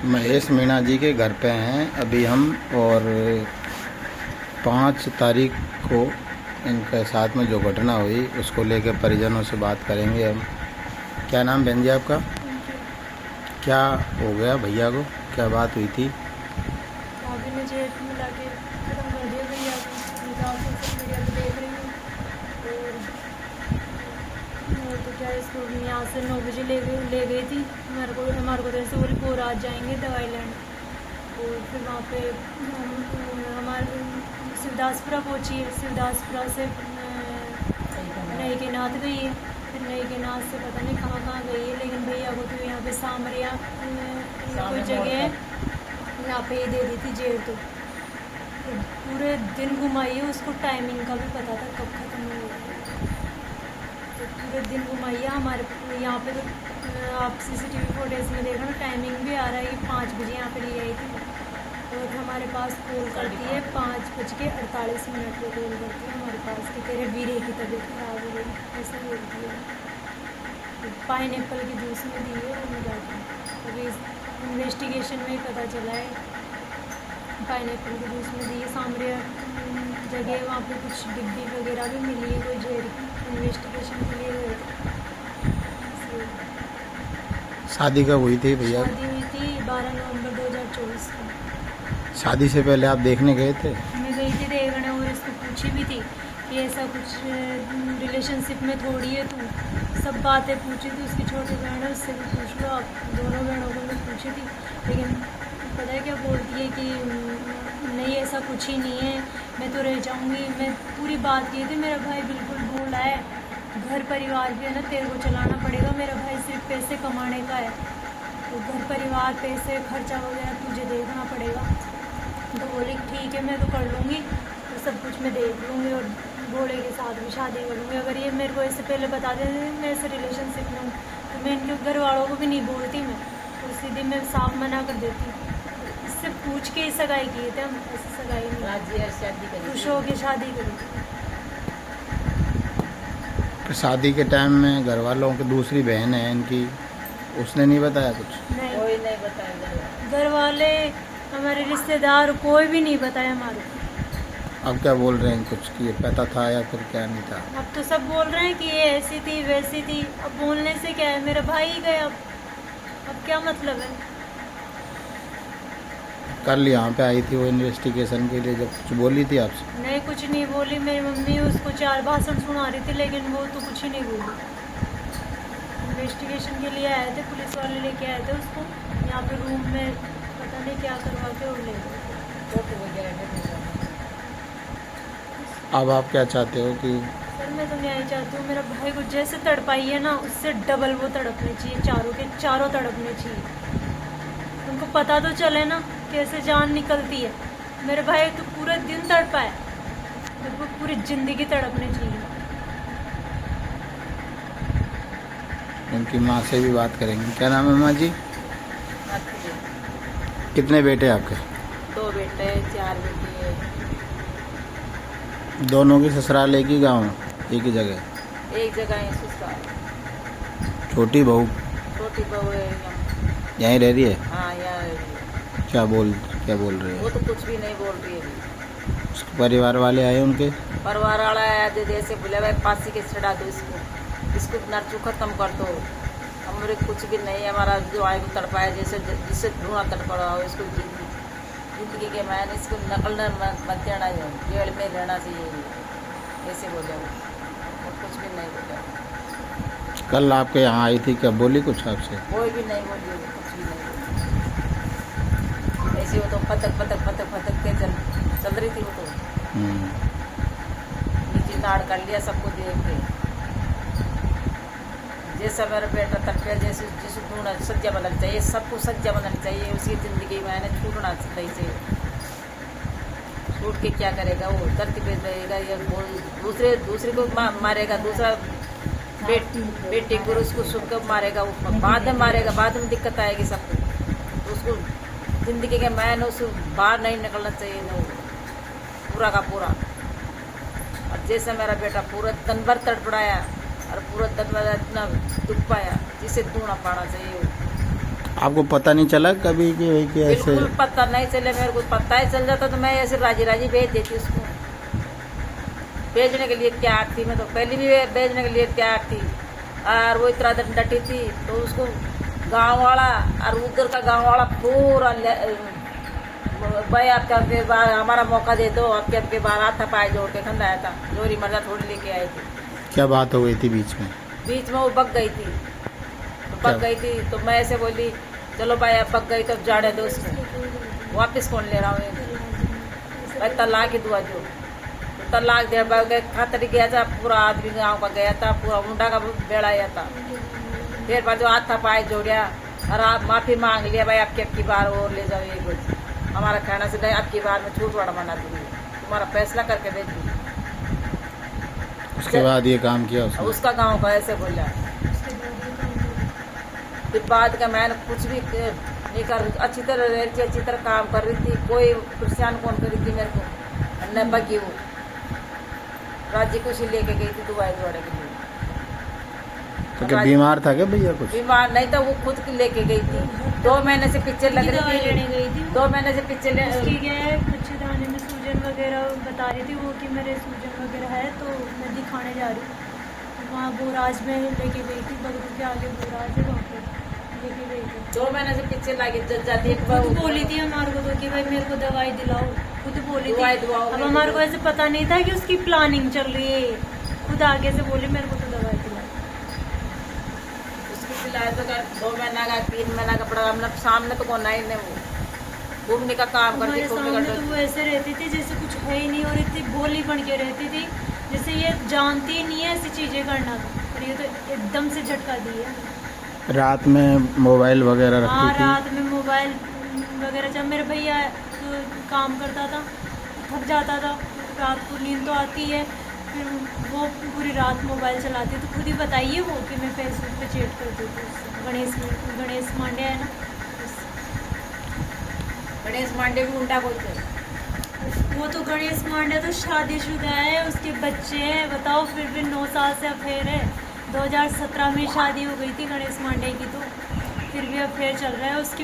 महेश मीणा जी के घर पे हैं अभी हम, और 5 तारीख को इनके साथ में जो घटना हुई उसको लेकर परिजनों से बात करेंगे हम। क्या नाम बहन जी आपका? क्या हो गया भैया को, क्या बात हुई थी? भाभी ने जेल में लाके खत्म कर दिया भैया को। निकाल सोशल मीडिया पे देख रही हूँ। और तो क्या, इसको यहाँ से 9 बजे ले गई थी। हमारे को जैसे बोली वो रात जाएंगे दवाई लेने, और फिर वहाँ पे हमारे शिवदासपुरा पहुँची है। शिवदासपुरा से नई के नाथ गई है। फिर नई के नाथ से पता नहीं कहाँ कहाँ गई है, लेकिन भैया को तो यहाँ पे सामरिया कोई जगह है, यहाँ पे दे दी थी जेल। तो पूरे दिन घुमाई है, उसको टाइमिंग का भी पता था कब खत्म हुआ है। तो पूरे दिन घुमाई है हमारे यहाँ पे। तो आप CCTV फुटेज में देखो ना, टाइमिंग भी आ रहा है कि 5 बजे यहाँ पे ले आई थी। और हमारे पास कॉल करती है 5:48 पे कॉल करती है हमारे पास कि तेरे वीरे की तबीयत खराब हो गई, ऐसा बोलती है। तो पाइनएप्पल की जूस में दी है और जाके अभी इन्वेस्टिगेशन में ही पता चला है। पाइनएप्पल की जूस में दी है। सामरिया जगह वहाँ पे कुछ डिब्बी वगैरह भी मिली है, कोई जेल की। इन्वेस्टिगेशन के लिए गए थे। शादी कब हुई थी भैया? शादी हुई थी 12 नवंबर 2024 को। शादी से पहले आप देखने गए थे? मैं गई थी देखने, और इसको पूछी भी थी कि ऐसा कुछ रिलेशनशिप में थोड़ी है तू। सब बातें पूछी थी। उसकी छोटी बहन है, उससे भी पूछ लो आप। दोनों बहनों को मैं पूछी थी, लेकिन पता है क्या बोलती है कि नहीं ऐसा कुछ ही नहीं है, मैं तो रह जाऊंगी। मैं पूरी बात की थी, मेरा भाई बिल्कुल बोला है घर परिवार भी है ना तेरे को चलाना पड़ेगा, मेरा भाई सिर्फ पैसे कमाने का है, तो घर परिवार पैसे खर्चा वगैरह तुझे देखना पड़ेगा। तो बोली ठीक है मैं तो कर लूँगी, तो सब कुछ मैं देख लूँगी और घोड़े के साथ भी शादी कर लूँगी। अगर ये मेरे को इससे पहले बता देते मैं ऐसे रिलेशनशिप में हूँ, तो मैं इनके घर वालों को भी नहीं बोलती। मैं तो सीधे मैं साफ मना कर देती। इससे पूछ के ही सगाई किए थे हम, ऐसे सगाई नहीं, खुश हो के शादी करी। तो शादी के टाइम में घर वालों की दूसरी बहन है इनकी, उसने नहीं बताया कुछ? नहीं, कोई नहीं बताया। घर वाले हमारे रिश्तेदार कोई भी नहीं बताया हमारे को। अब क्या बोल रहे हैं कुछ कि ये पता था या फिर क्या नहीं था? अब तो सब बोल रहे हैं कि ये ऐसी थी वैसी थी। अब बोलने से क्या है, मेरा भाई ही गया। अब क्या मतलब है। कल यहाँ पे आई थी वो इन्वेस्टिगेशन के लिए, जब कुछ बोली थी आपसे? नहीं, कुछ नहीं बोली। मेरी मम्मी उसको 4 भाषण सुना रही थी, लेकिन वो तो कुछ ही नहीं बोली। इन्वेस्टिगेशन के लिए आए थे, पुलिस वाले लेके आए थे उसको यहाँ पे रूम में, पता नहीं क्या करवा के और ले गए। अब आप क्या चाहते हो कि? सर मैं तो न्याय चाहती हूँ। मेरा भाई को जैसे तड़पाई है ना, उससे डबल वो तड़पने चाहिए। चारों के चारों तड़पने चाहिए। उनको पता तो चले ना कैसे जान निकलती है। मेरे भाई तो पूरे दिन तड़पा है, तो वो पूरी जिंदगी तड़पने चाहिए। उनकी माँ से भी बात करेंगे। क्या नाम है माँ जी? कितने बेटे आपके? 2 बेटे 4 बेटी है। दोनों की ससुराल एक ही गाँव, एक ही जगह? एक जगह है ससुराल। छोटी बहू छोटी बहू है यहीं रह रही है? हाँ यार, क्या बोल रही वो है? तो कुछ भी नहीं बोल रही है। उसके परिवार वाले आए उनके? परिवार वाला आया जैसे बोले भाई फांसी के चढ़ा दो इसको नर्चू खत्म कर दो। हमारे कुछ भी नहीं है। हमारा जो आए को तड़पाया जैसे जिससे धुआं तड़पा रहा हो, इसको जिंदगी के मैंने इसको नकलना मत देना, जेल में रहना चाहिए, ऐसे बोले वो। और कुछ भी नहीं बोले। कल आपके यहाँ आई थी, क्या बोली कुछ आपसे? कोई भी नहीं बोली, कुछ भी नहीं बोली। ऐसे वो तो फतक के चल रही थी वो तो। नीचे नाड़ कर लिया सबको देख के। जैसा मेरा बेटा तड़पे जैसे जिसे ढूंढना सज्जा बनना चाहिए, सबको सज्जा बनना चाहिए। उसकी ज़िंदगी में मैंने छूटना चाहिए। छूट के क्या करेगा वो? धरती पे रहेगा या दूसरे को मारेगा, दूसरा बेटी को उसको सुख मारेगा, वो बाद में मारेगा, बाद में दिक्कत आएगी सबको। तो उसको ज़िंदगी के मैंने उसको बाहर नहीं निकलना चाहिए ना, पूरा का पूरा। और जैसे मेरा बेटा पूरा दिन भर तड़पड़ाया और पूरा दिन भर इतना दुख पाया, जिसे ढूंढना पाना चाहिए। आपको पता नहीं चला कभी कि भाई कि ऐसे? बिल्कुल पता नहीं चले, मेरे को पता ही चल जाता तो मैं ऐसे राजी राजी भेज देती उसको। भेजने के लिए तैयार थी, मैं तो पहले भी भेजने के लिए तैयार थी, और वो इतना डटी थी तो उसको गांव वाला और उधर का गांव वाला पूरा भाई आपके आपके बार हमारा मौका दे दो, आपके बार हाथ पाए जोड़ के खंडाया था, जोरी मर्जा थोड़ी लेके आए थे। क्या बात हो गई थी बीच में? बीच में वो बग गई थी, तो मैं ऐसे बोली चलो भाई अब बग गई तो जाने दो उसको, वापस कौन ले रहा हूँ भाई, तलाक ही दुआ जो तलाक दे खातर गया था, पूरा आदमी गाँव का गया था, पूरा मुंडा का बेड़ा आया था। फिर बाद हाथ था पाए जोड़िया और आप माफ़ी मांग लिया भाई, आपकी बार और ले जाओ, ये कुछ हमारा कहना से नहीं, आपकी बार में छूटवाड़ा बना दूँगी, तुम्हारा फैसला करके भेज दूँगी। उसके बाद ये काम किया उसका गाँव का ऐसे बोला। फिर बाद का मैंने कुछ भी नहीं कर, अच्छी तरह रह रही थी, अच्छी तरह काम कर रही थी, कोई परेशान कौन कर रही थी मेरे को, न बगी वो राज्य कुछ लेके गई थी दवाई दौड़े के लिए। तो क्या बीमार था क्या भैया? कुछ बीमार नहीं था, वो खुद की लेके गई थी, 2 महीने से पिक्चर लग रही थी, गई थी 2 महीने से पिक्चर कुछ दाने में सूजन वगैरह बता रही थी वो कि मेरे सूजन वगैरह है, तो मैं दिखाने जा रही हूँ वहाँ बोराज में लेके गई थी, बगरू के आगे बोराज है वहाँ पे लेके गई थी। 2 महीने से पिक्चर लगी जाती है। खुद बोली थी हमारे को तो कि भाई मेरे को दवाई दिलाओ, खुद बोली थी। दवाई अब हमारे को ऐसे पता नहीं था कि उसकी प्लानिंग चल रही है, खुद आगे से बोली मेरे को तो दवाई दिलाओ। उसकी दिलाए तो 2 महीना का 3 महीना का पड़ा, हमने सामने तो कौन आई नहीं, वो घूमने का काम करती, सामने तो वो ऐसे रहती थी जैसे कुछ है ही नहीं, और इतनी भोली बन के रहती थी जैसे ये जानती ही नहीं है ऐसी चीजें करना, और ये तो एकदम से झटका दी है। रात में मोबाइल वगैरह रखती थी? रात में मोबाइल वगैरह, जब मेरे भैया तो काम करता था, थक जाता था, रात को नींद तो आती है, फिर वो पूरी रात मोबाइल चलाती है, तो खुद ही बताइए वो कि मैं फेसबुक पे चैट करती थी। गणेश मांडे है ना, गणेश मांडे भी उल्टा बोलते हैं। वो तो गणेश मांडे तो शादीशुदा है, उसके बच्चे हैं, बताओ, फिर भी 9 साल से अफेयर है। 2017 में शादी हो गई थी गणेश मांडे की, तो फिर भी अफेयर चल रहा है। उसकी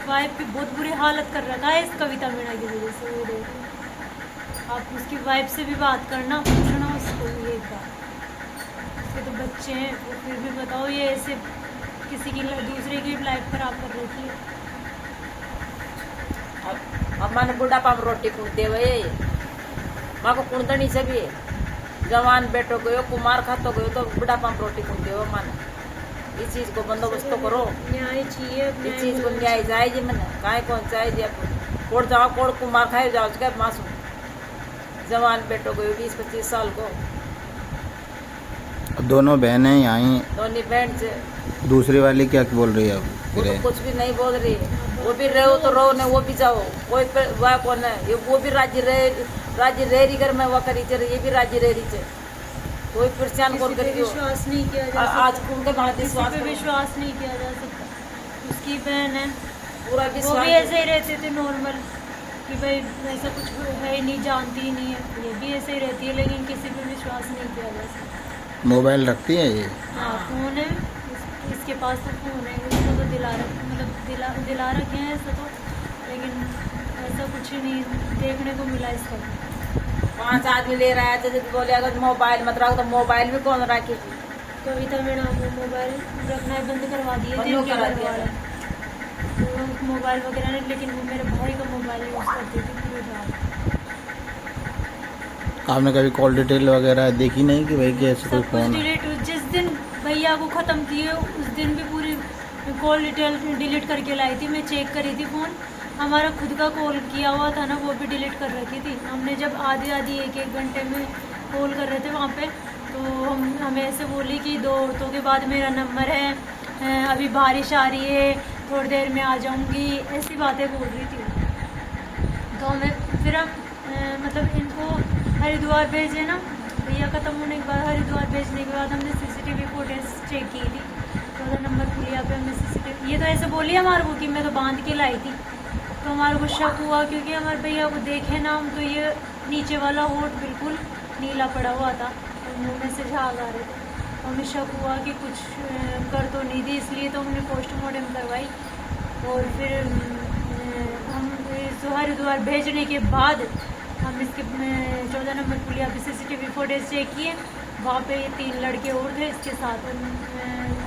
वाइफ की बहुत बुरी हालत कर रखा है इस कविता मीणा की वजह से। वो देखो, आप उसकी वाइफ से भी बात करना, पूछना उसको ये बात। उसके तो बच्चे हैं, वो फिर भी बताओ ये ऐसे किसी की दूसरे की लाइफ खराब कर रही है। अब मैंने बुढ़ापा में रोटी कूटते हुए माँ को कुंदनी से भी जवान बेटो गयो, कुमार खातो गयो, तो बुढ़ापा में रोटी कूटते हो माने। इस चीज़ को बंदोबस्त तो करो, न्याय चाहिए, इस चीज़ को न्याय जाएगी मैंने कहीं कौन चाहिए। कोड़ जाओ, कोड़ कुमार खाए जाओ, उसके मासूम जवान बेटो गयो 20-25 साल को। दोनों बहनें आई, दोनों बहन से दूसरी वाली क्या बोल रही है अब? वो तो कुछ भी नहीं बोल रही है, वो भी रहो तो रहो नहीं, वो भी जाओ, कोई वह कौन है, ये वो भी राज्य रह रही कर, मैं वह करी चल, ये भी राज्य रह रही है, कोई परेशान कौन करी। विश्वास नहीं किया जा सकता, आज उनके बाद विश्वास नहीं किया जा सकता। उसकी बहन है, पूरा वो विश्वास भी ऐसे ही रहते थे नॉर्मल कि भाई ऐसा कुछ है ही नहीं, जानती ही नहीं है, ये भी ऐसे ही रहती है, लेकिन किसी पे विश्वास नहीं किया जा सकता। मोबाइल रखती है ये? हाँ, फ़ोन है, इसके पास तो फ़ोन है, उसको तो दिला रखे हैं ऐसा तो, लेकिन ऐसा कुछ नहीं देखने को मिला इसका। 5 आदमी ले रहा है, जैसे बोले अगर मोबाइल मत रखो तो मोबाइल में कौन रखेगी। कविता मीणा को मोबाइल रखना ही बंद करवा दिए थे उनके घर वाले, तो मोबाइल वगैरह नहीं, लेकिन वो मेरे भाई का मोबाइल यूज़ करती थी पूरी रात। आपने कभी कॉल डिटेल वगैरह देखी नहीं कि भाई कि ऐसे कोई सब कुछ फ़ोन? डिलीट, जिस दिन भैया को ख़त्म किए उस दिन भी पूरी कॉल डिटेल डिलीट करके लाई थी। मैं चेक करी थी फ़ोन, हमारा खुद का कॉल किया हुआ था ना, वो भी डिलीट कर रखी थी हमने। जब आधी 1-1 घंटे में कॉल कर रहे थे वहाँ पे, तो हमें ऐसे बोली कि 2 औरतों के बाद मेरा नंबर है, अभी बारिश आ रही है, थोड़ी देर में आ जाऊँगी, ऐसी बातें बोल रही थी। तो हमें फिर मतलब इनको हरिद्वार भेजे ना, भैया ख़त्म होने के बाद हरिद्वार भेजने के बाद हमने CCTV फुटेज चेक की थी, 14 नंबर पुलिया पे हमने CCTV, ये तो ऐसे बोली हमारे को कि मैं तो बांध के लाई थी। तो हमारे को शक हुआ, क्योंकि हमारे भैया को देखे ना हम, तो ये नीचे वाला होठ बिल्कुल नीला पड़ा हुआ था और मुँह में से झाग आ रहे थे। हमें शक हुआ कि कुछ कर तो नहीं दी, इसलिए तो हमने पोस्टमार्टम करवाई। और फिर हम इस हरिद्वार भेजने के बाद हम इसके 14 नंबर पुलिया पे CCTV फुटेज चेक किए। वहाँ पे ये 3 लड़के और थे इसके साथ।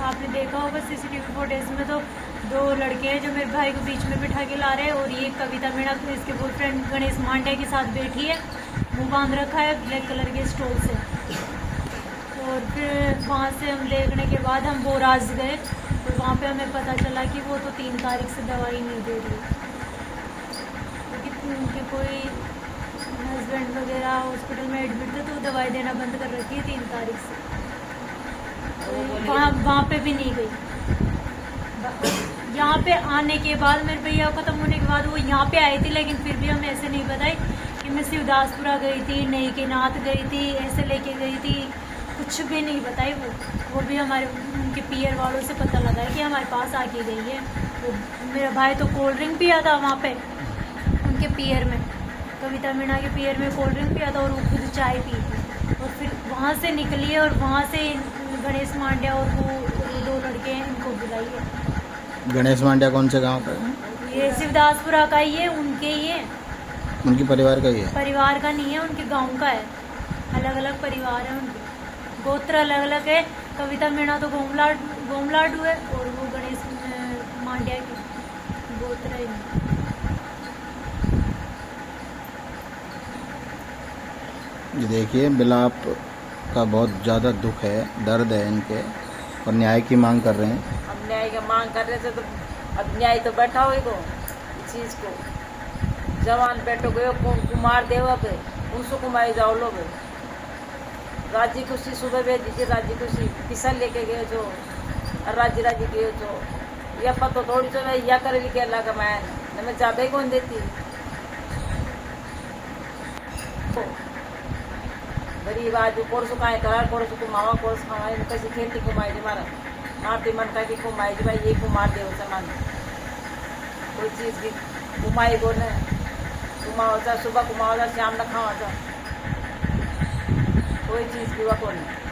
आपने देखा होगा CCTV फुटेज में तो 2 लड़के हैं जो मेरे भाई को बीच में बिठा के ला रहे हैं, और ये कविता मीणा इसके बॉयफ्रेंड गणेश मांडे के साथ बैठी है, मुँह बांध रखा है ब्लैक कलर के स्टोल से। और फिर वहाँ से हम देखने के बाद हम बोराज गए, तो वहाँ पे हमें पता चला कि वो तो 3 तारीख से दवाई नहीं दे रही, क्योंकि उनके कोई हस्बैंड वगैरह हॉस्पिटल में एडमिट थे तो दवाई देना बंद कर रखी है 3 तारीख से। तो वहाँ पे भी नहीं गई। यहाँ पे आने के बाद मेरे भैया ख़त्म होने के बाद वो यहाँ पे आई थी, लेकिन फिर भी हमें ऐसे नहीं बताई कि मैं शिवदासपुरा गई थी, नई के नाथ गई थी, ऐसे लेके गई थी, कुछ भी नहीं बताई वो भी हमारे उनके पीयर वालों से पता लगा कि हमारे पास आके गई है। तो मेरा भाई तो कोल्ड ड्रिंक पिया था वहाँ पे उनके पीयर में, कविता मीणा के पीयर में कोल्ड ड्रिंक पिया था, और वो खुद चाय पी थी। और फिर वहाँ से निकली है, और वहाँ से गणेश मांड्या और वो 2 लड़के हैं, इनको बुलाई है। गणेश मांड्या कौन से गांव का है? ये शिवदासपुरा का ही है, उनके ही है, उनकी परिवार का ही है? परिवार का नहीं है, उनके गांव का है। अलग अलग परिवार है उनके, गोत्र अलग अलग है। कविता मीणा तो गोमलाडू है, और वो गणेश मांड्या की गोत्र है। ये देखिए, बिलाप का बहुत ज़्यादा दुख है, दर्द है इनके, और न्याय की मांग कर रहे हैं। हम न्याय की मांग कर रहे थे, तो अब न्याय तो बैठा हुई को इस चीज़ को जवान बैठो गए कुमार देवा पे उनसे कुमारी जाओ लोग राजी खुशी सुबह भेज दीजिए, राजी खुशी पिसल लेके गए जो राजी गए जो या पतो थोड़ी जो मैं या कर लिखे अल्लाह का मैं ज़्यादा ही कौन देती गरीब आदमी कोर्स काहे करा कोर्स कुमावा कोर्स कमाई कैसी खेती कुमाई जी मारा माटी मन का की कुमाई जी भाई ये कुमार देव समान कोई चीज़ की कुमाई को न कुमावा जा सुबह कुमावा जा शाम न खावा जा कोई चीज़ की वह को नहीं।